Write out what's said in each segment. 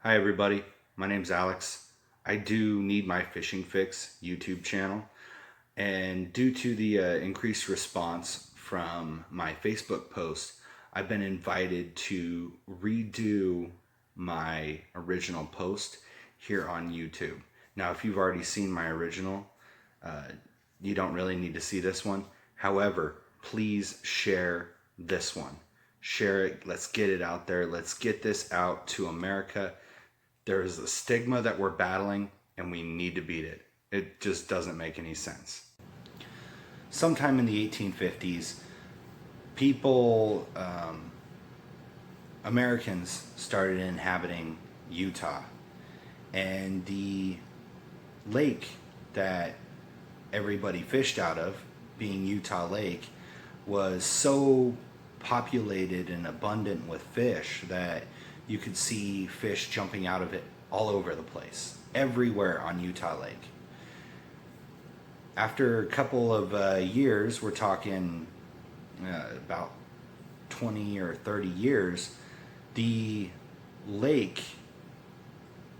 Hi everybody, my name's Alex. I do Need My Fishing Fix YouTube channel, and due to the increased response from my Facebook post, I've been invited to redo my original post here on YouTube. Now, if you've already seen my original, you don't really need to see this one. However, please share this one. Share it. Let's get it out there. Let's get this out to America. There is a stigma that we're battling, and we need to beat it. It just doesn't make any sense. Sometime in the 1850s, people, Americans, started inhabiting Utah, and the lake that everybody fished out of, being Utah Lake, was so populated and abundant with fish that you could see fish jumping out of it all over the place, everywhere on Utah Lake. After a couple of years, we're talking about 20 or 30 years, the lake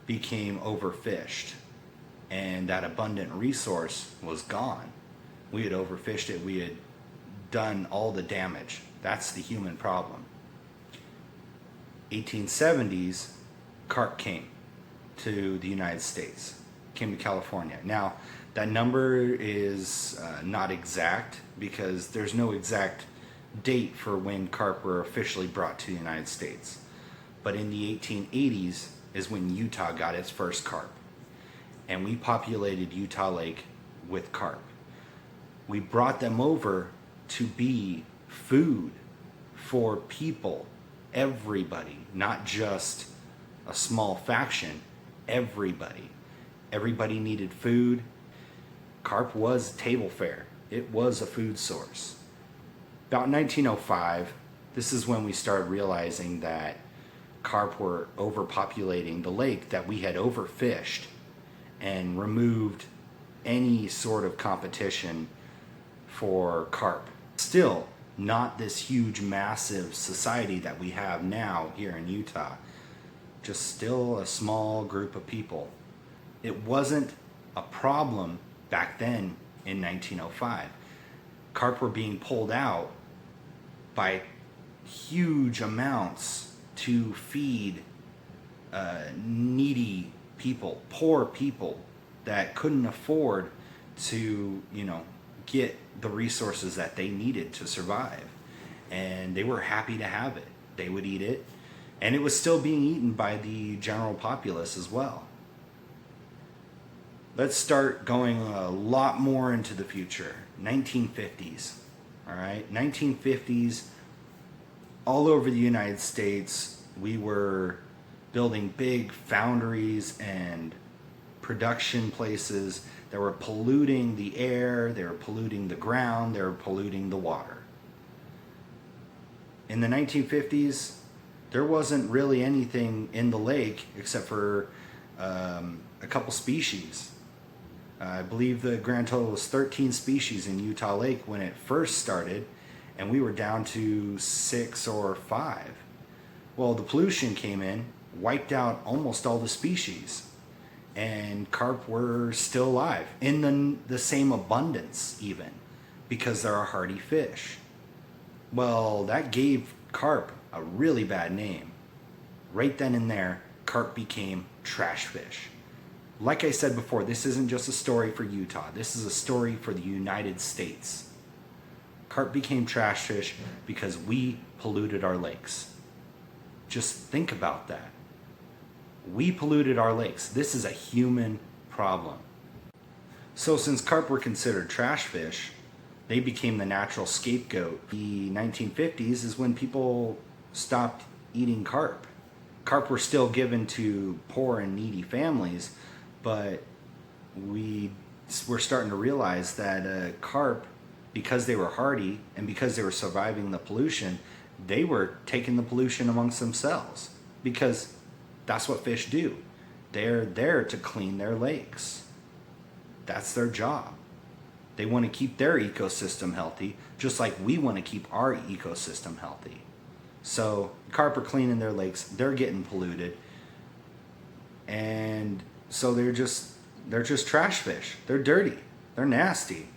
became overfished, and that abundant resource was gone. We had overfished it, we had done all the damage. That's the human problem. 1870s, carp came to the United States, came to California. Now, that number is not exact because there's no exact date for when carp were officially brought to the United States. But in the 1880s is when Utah got its first carp. And we populated Utah Lake with carp. We brought them over to be food for people, everybody, not just a small faction, everybody. Everybody needed food. Carp was table fare. It was a food source. About 1905, this is when we started realizing that carp were overpopulating the lake, that we had overfished and removed any sort of competition for carp. Still, not this huge, massive society that we have now here in Utah. Just still a small group of people. It wasn't a problem back then in 1905. Carp were being pulled out by huge amounts to feed needy people, poor people that couldn't afford to, get the resources that they needed to survive. And they were happy to have it. They would eat it, and it was still being eaten by the general populace as well. Let's start going a lot more into the future. 1950s. All right, 1950s, all over the United States, we were building big foundries and production places that were polluting the air, they were polluting the ground, they were polluting the water. In the 1950s, there wasn't really anything in the lake except for a couple species. I believe the grand total was 13 species in Utah Lake when it first started, and we were down to 6 or 5. Well, the pollution came in, wiped out almost all the species, and carp were still alive in the same abundance even, because they're a hardy fish. Well, that gave carp a really bad name. Right then and there, carp became trash fish. Like I said before, this isn't just a story for Utah. This is a story for the United States. Carp became trash fish because we polluted our lakes. Just think about that. We polluted our lakes. This is a human problem. So since carp were considered trash fish, they became the natural scapegoat. The 1950s is when people stopped eating carp. Carp were still given to poor and needy families, but we were starting to realize that carp, because they were hardy and because they were surviving the pollution, they were taking the pollution amongst themselves, because that's what fish do. They're there to clean their lakes. That's their job. They want to keep their ecosystem healthy, just like we want to keep our ecosystem healthy. So carp are cleaning their lakes, they're getting polluted. And so they're just trash fish. They're dirty. They're nasty.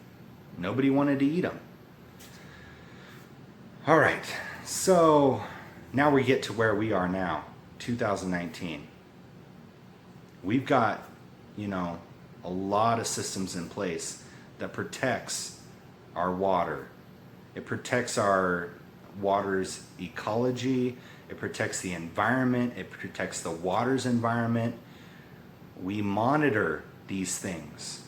Nobody wanted to eat them. All right. So now we get to where we are now, 2019. We've got, a lot of systems in place that protects our water. It protects our water's ecology. It protects the environment. It protects the water's environment. We monitor these things.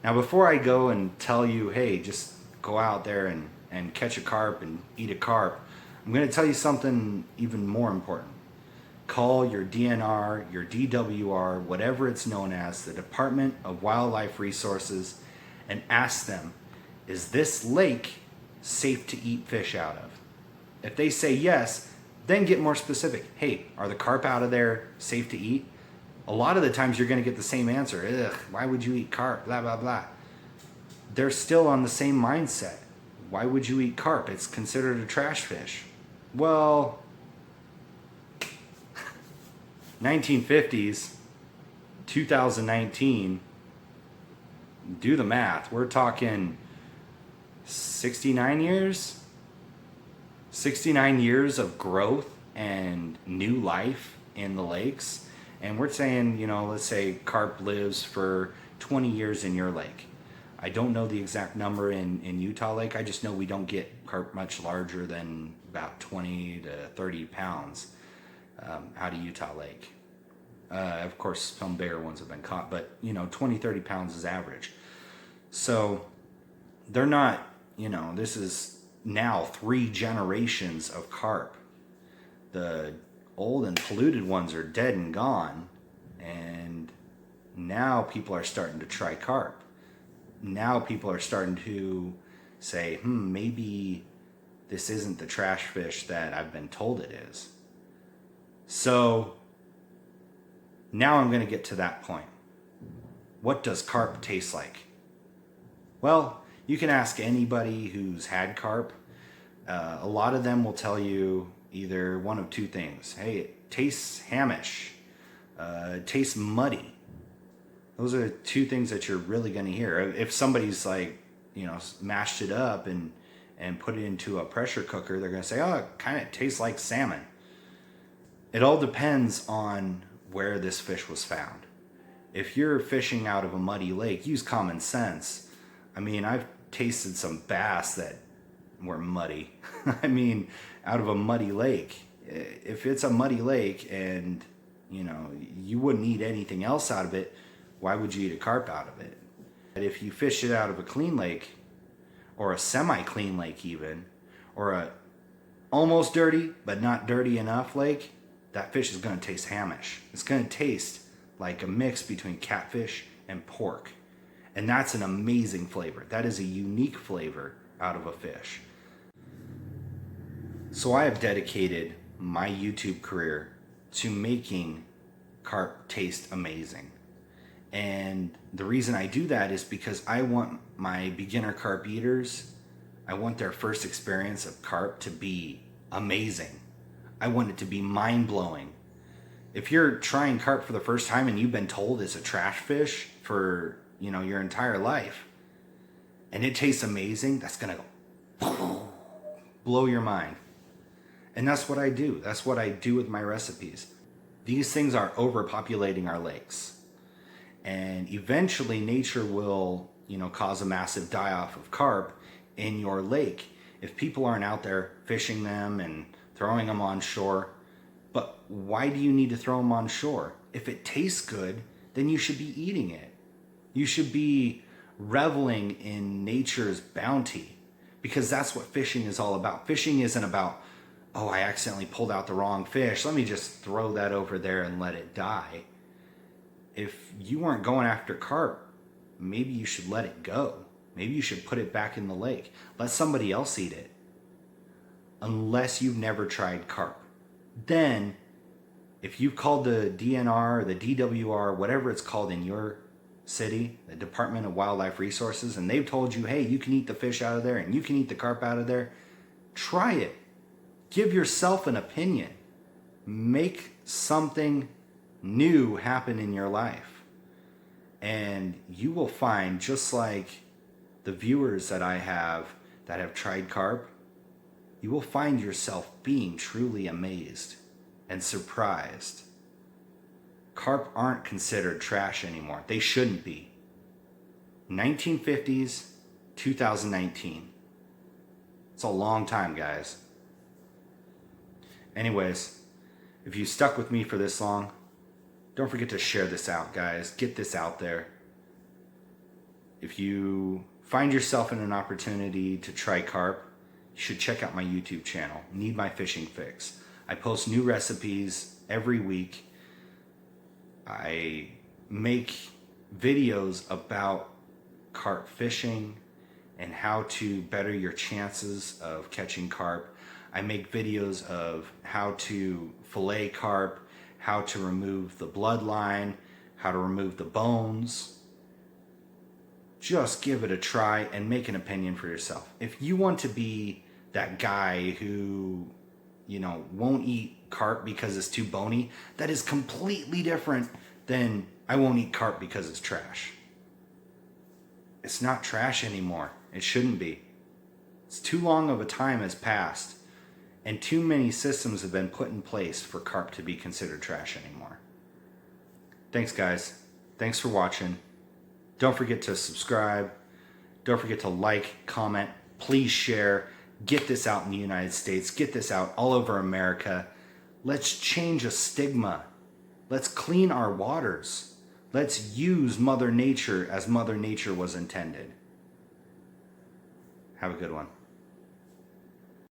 Now, before I go and tell you, hey, just go out there and catch a carp and eat a carp, I'm going to tell you something even more important. Call your DNR, your DWR, whatever it's known as, the Department of Wildlife Resources, and ask them, is this lake safe to eat fish out of? If they say yes, then get more specific. Hey, are the carp out of there safe to eat? A lot of the times you're going to get the same answer. Ugh, why would you eat carp? Blah, blah, blah. They're still on the same mindset. Why would you eat carp? It's considered a trash fish. Well, 1950s, 2019, do the math. We're talking 69 years? 69 years of growth and new life in the lakes. And we're saying, let's say carp lives for 20 years in your lake. I don't know the exact number in Utah Lake. I just know we don't get carp much larger than about 20 to 30 pounds out of Utah Lake. Of course, some bigger ones have been caught, but 20, 30 pounds is average. So they're not, this is now 3 generations of carp. The old and polluted ones are dead and gone, and now people are starting to try carp. Now people are starting to say, maybe this isn't the trash fish that I've been told it is. So now I'm going to get to that point. What does carp taste like? Well, you can ask anybody who's had carp. A lot of them will tell you either one of two things. Hey, it tastes hamish. It tastes muddy. Those are 2 things that you're really going to hear. If somebody's mashed it up and put it into a pressure cooker, they're going to say, oh, it kind of tastes like salmon. It all depends on where this fish was found. If you're fishing out of a muddy lake, use common sense. I've tasted some bass that were muddy. Out of a muddy lake. If it's a muddy lake and, you wouldn't eat anything else out of it, why would you eat a carp out of it? And if you fish it out of a clean lake, or a semi-clean lake even, or a almost dirty but not dirty enough lake, that fish is going to taste hamish. It's going to taste like a mix between catfish and pork. And that's an amazing flavor. That is a unique flavor out of a fish. So I have dedicated my YouTube career to making carp taste amazing. And the reason I do that is because I want my beginner carp eaters, I want their first experience of carp to be amazing. I want it to be mind-blowing. If you're trying carp for the first time and you've been told it's a trash fish for, your entire life, and it tastes amazing, that's going to go blow your mind. And that's what I do. That's what I do with my recipes. These things are overpopulating our lakes. And eventually nature will, cause a massive die-off of carp in your lake if people aren't out there fishing them and throwing them on shore. But why do you need to throw them on shore? If it tastes good, then you should be eating it. You should be reveling in nature's bounty, because that's what fishing is all about. Fishing isn't about, oh, I accidentally pulled out the wrong fish. Let me just throw that over there and let it die. If you weren't going after carp, maybe you should let it go. Maybe you should put it back in the lake. Let somebody else eat it. Unless you've never tried carp. Then, if you called the DNR, the DWR, whatever it's called in your city, the Department of Wildlife Resources, and they've told you, hey, you can eat the fish out of there and you can eat the carp out of there, try it. Give yourself an opinion. Make something new happen in your life. And you will find, just like the viewers that I have that have tried carp, you will find yourself being truly amazed and surprised. Carp aren't considered trash anymore. They shouldn't be. 1950s, 2019. It's a long time, guys. Anyways, if you stuck with me for this long, don't forget to share this out, guys. Get this out there. If you find yourself in an opportunity to try carp, you should check out my YouTube channel, Need My Fishing Fix. I post new recipes every week. I make videos about carp fishing and how to better your chances of catching carp. I make videos of how to fillet carp, how to remove the bloodline, how to remove the bones. Just give it a try and make an opinion for yourself. If you want to be that guy who, won't eat carp because it's too bony, that is completely different than I won't eat carp because it's trash. It's not trash anymore. It shouldn't be. It's too long of a time has passed, and too many systems have been put in place for carp to be considered trash anymore. Thanks, guys. Thanks for watching. Don't forget to subscribe. Don't forget to like, comment, please share. Get this out in the United States. Get this out all over America. Let's change a stigma. Let's clean our waters. Let's use Mother Nature as Mother Nature was intended. Have a good one.